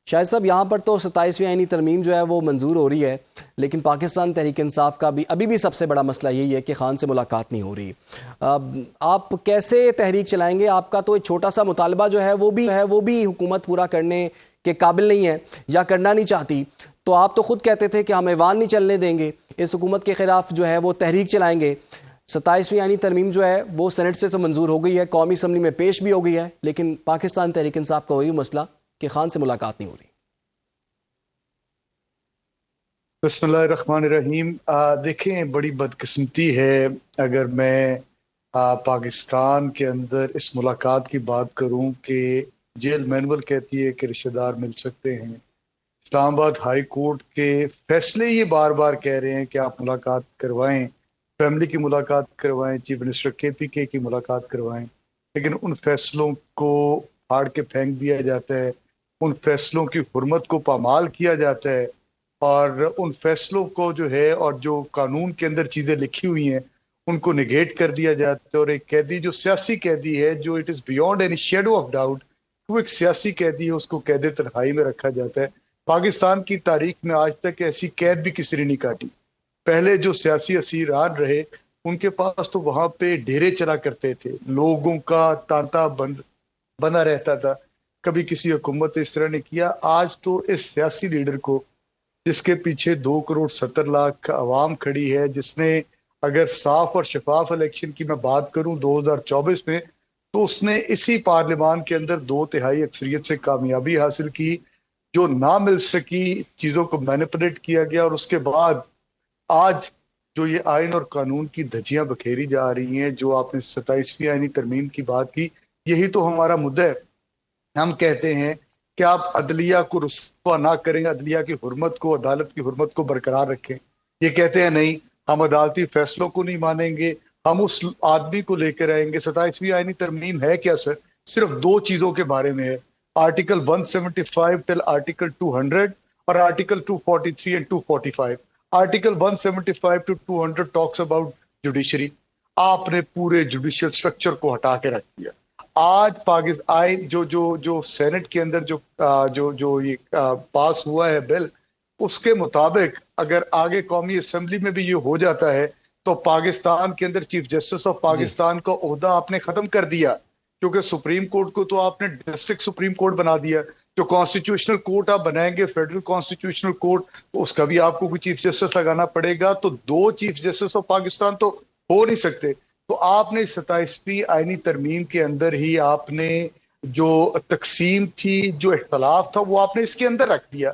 شاہد صاحب یہاں پر تو 27ویں آئینی ترمیم جو ہے وہ منظور ہو رہی ہے، لیکن پاکستان تحریک انصاف کا بھی ابھی بھی سب سے بڑا مسئلہ یہی ہے کہ خان سے ملاقات نہیں ہو رہی۔ آپ کیسے تحریک چلائیں گے؟ آپ کا تو ایک چھوٹا سا مطالبہ جو ہے وہ بھی حکومت پورا کرنے کے قابل نہیں ہے یا کرنا نہیں چاہتی، تو آپ تو خود کہتے تھے کہ ہم ایوان نہیں چلنے دیں گے، اس حکومت کے خلاف جو ہے وہ تحریک چلائیں گے۔ 27ویں آئینی ترمیم جو ہے وہ سینٹ سے تو منظور ہو گئی ہے، قومی اسمبلی میں پیش بھی ہو گئی ہے، لیکن پاکستان تحریک انصاف کا وہی مسئلہ کہ خان سے ملاقات نہیں ہو رہی۔ بسم اللہ الرحمن الرحیم۔ دیکھیں، بڑی بدقسمتی ہے اگر میں پاکستان کے اندر اس ملاقات کی بات کروں کہ جیل مینول کہتی ہے کہ رشتہ دار مل سکتے ہیں، اسلام آباد ہائی کورٹ کے فیصلے یہ بار بار کہہ رہے ہیں کہ آپ ملاقات کروائیں، فیملی کی ملاقات کروائیں، چیف منسٹر KPK کی ملاقات کروائیں، لیکن ان فیصلوں کو پھاڑ کے پھینک دیا جاتا ہے، ان فیصلوں کی حرمت کو پامال کیا جاتا ہے، اور ان فیصلوں کو جو ہے اور جو قانون کے اندر چیزیں لکھی ہوئی ہیں ان کو نگیٹ کر دیا جاتا ہے، اور ایک قیدی جو سیاسی قیدی ہے، جو it is beyond any shadow of doubt وہ ایک سیاسی قیدی ہے، اس کو قید تنہائی میں رکھا جاتا ہے۔ پاکستان کی تاریخ میں آج تک ایسی قید بھی کسی نے نہیں کاٹی۔ پہلے جو سیاسی اسیران رہے ان کے پاس تو وہاں پہ ڈیرے چلا کرتے تھے، لوگوں کا تانتا بنا رہتا تھا، کبھی کسی حکومت نے اس طرح نے کیا۔ آج تو اس سیاسی لیڈر کو، جس کے پیچھے 2.70 کروڑ عوام کھڑی ہے، جس نے اگر صاف اور شفاف الیکشن کی میں بات کروں 2024 میں، تو اس نے اسی پارلیمان کے اندر 2/3 اکثریت سے کامیابی حاصل کی، جو نہ مل سکی، چیزوں کو مینیپولیٹ کیا گیا، اور اس کے بعد آج جو یہ آئین اور قانون کی دھجیاں بکھیری جا رہی ہیں، جو آپ نے 27ویں آئینی ترمیم کی بات کی، یہی تو ہمارا مدعا ہے۔ ہم کہتے ہیں کہ آپ عدلیہ کو رسوا نہ کریں، عدلیہ کی حرمت کو، عدالت کی حرمت کو برقرار رکھیں۔ یہ کہتے ہیں نہیں، ہم عدالتی فیصلوں کو نہیں مانیں گے، ہم اس آدمی کو لے کر آئیں گے۔ 27ویں آئینی ترمیم ہے کیا سر؟ صرف 2 چیزوں کے بارے میں ہے، آرٹیکل 175 ٹل آرٹیکل 200 اور article 243 and 245۔ Article 175 to 200 talks about judiciary. آپ نے پورے جوڈیشل سٹرکچر کو ہٹا کے رکھ دیا۔ آج پاکستان جو سینٹ کے اندر جو یہ پاس ہوا ہے بل، اس کے مطابق اگر آگے قومی اسمبلی میں بھی یہ ہو جاتا ہے تو پاکستان کے اندر چیف جسٹس آف پاکستان کا عہدہ آپ نے ختم کر دیا، کیونکہ سپریم کورٹ کو تو آپ نے ڈسٹرکٹ سپریم کورٹ بنا دیا۔ جو کانسٹیٹیوشنل کورٹ آپ بنائیں گے، فیڈرل کانسٹیٹیوشنل کورٹ، تو اس کا بھی آپ کو کوئی چیف جسٹس لگانا پڑے گا، تو 2 چیف جسٹس آف پاکستان تو ہو نہیں سکتے۔ تو آپ نے 27ویں آئینی ترمیم کے اندر ہی آپ نے جو تقسیم تھی، جو اختلاف تھا، وہ آپ نے اس کے اندر رکھ دیا۔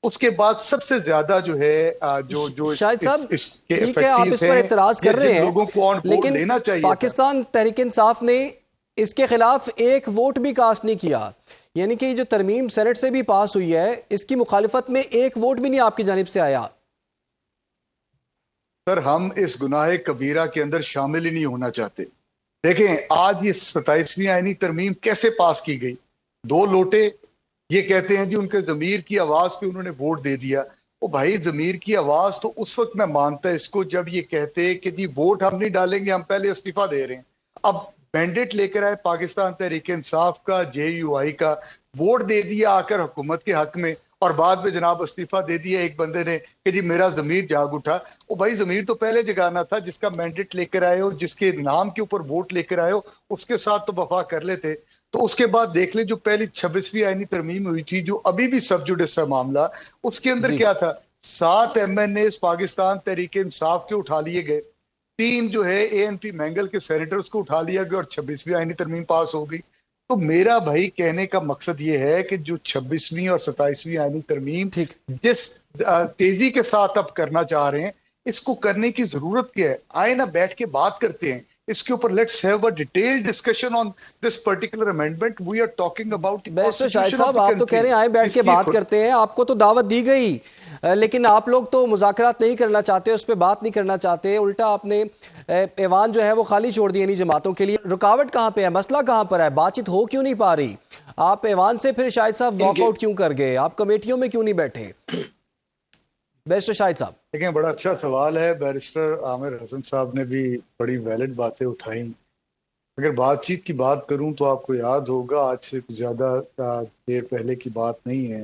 اس کے بعد سب سے زیادہ جو ہے شاہد صاحب اس کے ٹھیک ہے، آپ اس پر اعتراض کر رہے جن ہیں، لوگوں کو آن بورڈ لیکن لینا چاہیے پاکستان تحریک انصاف نے اس کے خلاف ایک ووٹ بھی کاسٹ نہیں کیا، یعنی کہ جو ترمیم سینٹ سے بھی پاس ہوئی ہے اس کی مخالفت میں ایک ووٹ بھی نہیں آپ کی جانب سے آیا۔ سر، ہم اس گناہ کبیرہ کے اندر شامل ہی نہیں ہونا چاہتے۔ دیکھیں، آج یہ 27ویں آئینی ترمیم کیسے پاس کی گئی؟ 2 لوٹے یہ کہتے ہیں جی ان کے ضمیر کی آواز پہ انہوں نے ووٹ دے دیا۔ او بھائی، ضمیر کی آواز تو اس وقت میں مانتا اس کو جب یہ کہتے کہ جی ووٹ ہم نہیں ڈالیں گے، ہم پہلے استعفیٰ دے رہے ہیں۔ اب مینڈیٹ لے کر آئے پاکستان تحریک انصاف کا، JUI کا، ووٹ دے دیا آ کر حکومت کے حق میں، اور بعد میں جناب استعفیٰ دے دیا ایک بندے نے کہ جی میرا ضمیر جاگ اٹھا۔ او بھائی، ضمیر تو پہلے جگانا تھا، جس کا مینڈیٹ لے کر آئے ہو، جس کے نام کے اوپر ووٹ لے کر آئے ہو، اس کے ساتھ تو وفا کر لیتے۔ تو اس کے بعد دیکھ لیں جو پہلی 26ویں آئینی ترمیم ہوئی تھی، جو ابھی بھی سب جوڈس ہے معاملہ، اس کے اندر کیا تھا؟ 7 MNAs پاکستان تحریک انصاف کے اٹھا لیے گئے، 3 جو ہے ANP مینگل کے سینیٹرز کو اٹھا لیا گیا، اور 26ویں آئینی ترمیم پاس ہو گئی۔ تو میرا بھائی کہنے کا مقصد یہ ہے کہ جو 26ویں اور 27ویں آئینی ترمیم جس تیزی کے ساتھ اب کرنا چاہ رہے ہیں، اس کو کرنے کی ضرورت کیا ہے؟ آئے نا بیٹھ کے بات کرتے ہیں اس کے اوپر، let's have a detail discussion on this particular amendment. We are talking about barrister Shahid صاحب، آپ تو کہہ رہے ہیں آئے بیٹھ کے بات کرتے ہیں، آپ کو تو دعوت دی گئی، لیکن آپ لوگ تو مذاکرات نہیں کرنا چاہتے، اس پہ بات نہیں کرنا چاہتے، الٹا آپ نے ایوان جو ہے وہ خالی چھوڑ دیا انہی جماعتوں کے لیے۔ رکاوٹ کہاں پہ ہے؟ مسئلہ کہاں پر ہے؟ بات چیت ہو کیوں نہیں پا رہی؟ آپ ایوان سے پھر شاہد صاحب واک آؤٹ کیوں کر گئے؟ آپ کمیٹیوں میں کیوں نہیں بیٹھے؟ بیرسٹر شاہد صاحب دیکھیں، بڑا اچھا سوال ہے۔ بیرسٹر عامر حسن صاحب نے بھی بڑی ویلڈ باتیں اٹھائیں۔ اگر بات چیت کی بات کروں تو آپ کو یاد ہوگا آج سے کچھ زیادہ دیر پہلے کی بات نہیں ہے،